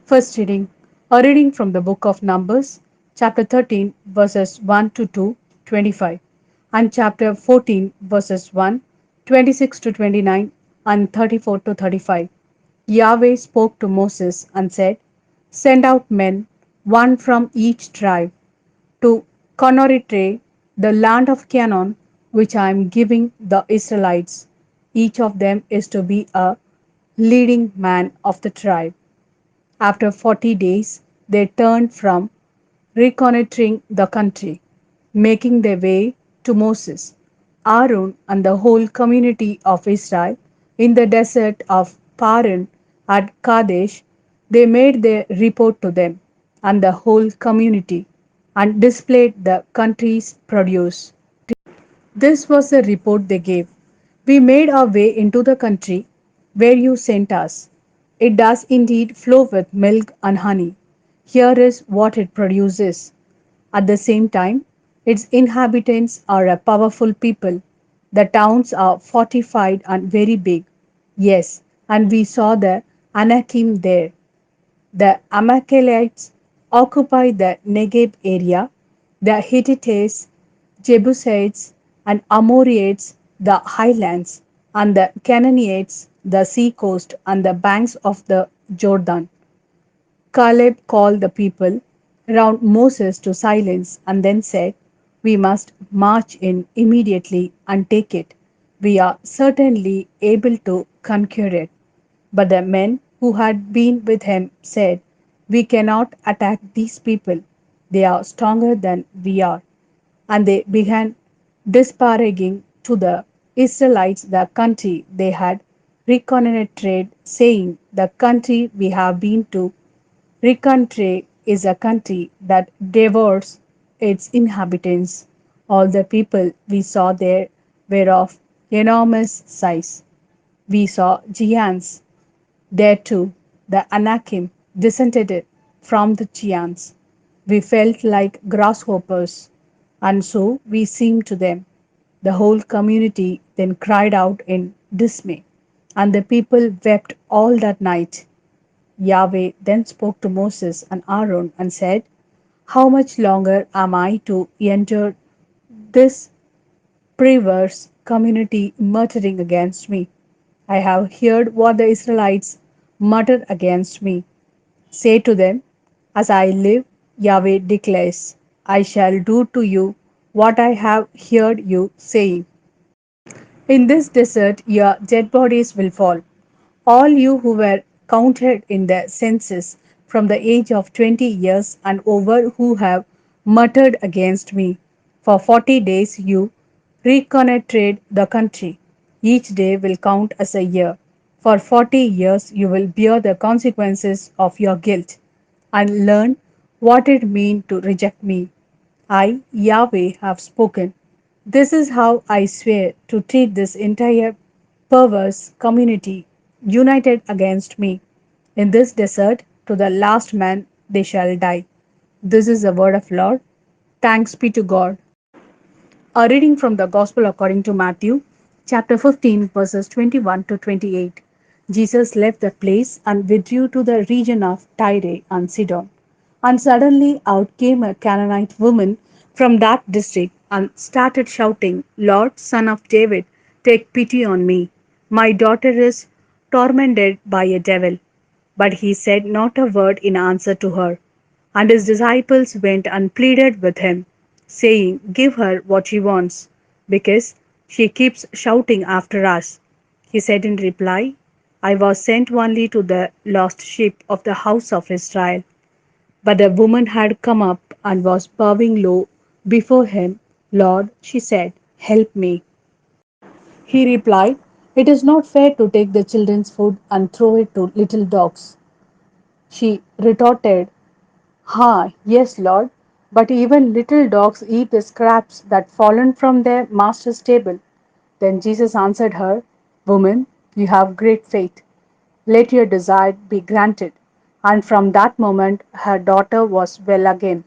First reading. A reading from the book of Numbers, chapter 13, verses 1 to 2, 25, and chapter 14, verses 1, 26 to 29, and 34 to 35. Yahweh spoke to Moses and said, Send out men, one from each tribe, to Conoritre, the land of Canaan, which I am giving the Israelites. Each of them is to be a leading man of the tribe. After 40 days, they turned from reconnoitering the country, making their way to Moses, Aaron, and the whole community of Israel in the desert of Paran at Kadesh. They made their report to them and the whole community and displayed the country's produce. This was the report they gave. We made our way into the country where you sent us. It does indeed flow with milk and honey. Here is what it produces. At the same time, its inhabitants are a powerful people. The towns are fortified and very big. Yes, and we saw the Anakim there. The Amalekites occupy the Negev area, the Hittites, Jebusites, and Amorites, the highlands, and the Canaanites, the sea coast, and the banks of the Jordan. Caleb called the people round Moses to silence and then said, We must march in immediately and take it. We are certainly able to conquer it. But the men who had been with him said, We cannot attack these people. They are stronger than we are. And they began disparaging to the Israelites the country they had reconnoitred, saying, The country we have been to reconnoiter is a country that devours its inhabitants. All the people we saw there were of enormous size. We saw giants there too. The Anakim descended from the giants. We felt like grasshoppers, and so we seemed to them. The whole community then cried out in dismay, and the people wept all that night. Yahweh then spoke to Moses and Aaron and said, How much longer am I to endure this perverse community muttering against me? I have heard what the Israelites muttered against me. Say to them, As I live, Yahweh declares, I shall do to you what I have heard you saying. In this desert, your dead bodies will fall. All you who were counted in the census from the age of 20 years and over who have muttered against me. For 40 days you reconnoitred the country. Each day will count as a year. For 40 years you will bear the consequences of your guilt and learn what it means to reject me. I, Yahweh, have spoken. This is how I swear to treat this entire perverse community united against me. In this desert, to the last man they shall die. This is the word of Lord. Thanks be to God. A reading from the Gospel according to Matthew, chapter 15, verses 21 to 28. Jesus left that place and withdrew to the region of Tyre and Sidon. And suddenly out came a Canaanite woman from that district and started shouting, Lord, Son of David, take pity on me. My daughter is tormented by a devil. But he said not a word in answer to her. And his disciples went and pleaded with him, saying, Give her what she wants, because she keeps shouting after us. He said in reply, I was sent only to the lost sheep of the house of Israel. But the woman had come up and was bowing low before him. Lord, she said, help me. He replied, It is not fair to take the children's food and throw it to little dogs. She retorted, yes, Lord, but even little dogs eat the scraps that fallen from their master's table. Then Jesus answered her, Woman, you have great faith. Let your desire be granted. And from that moment her daughter was well again.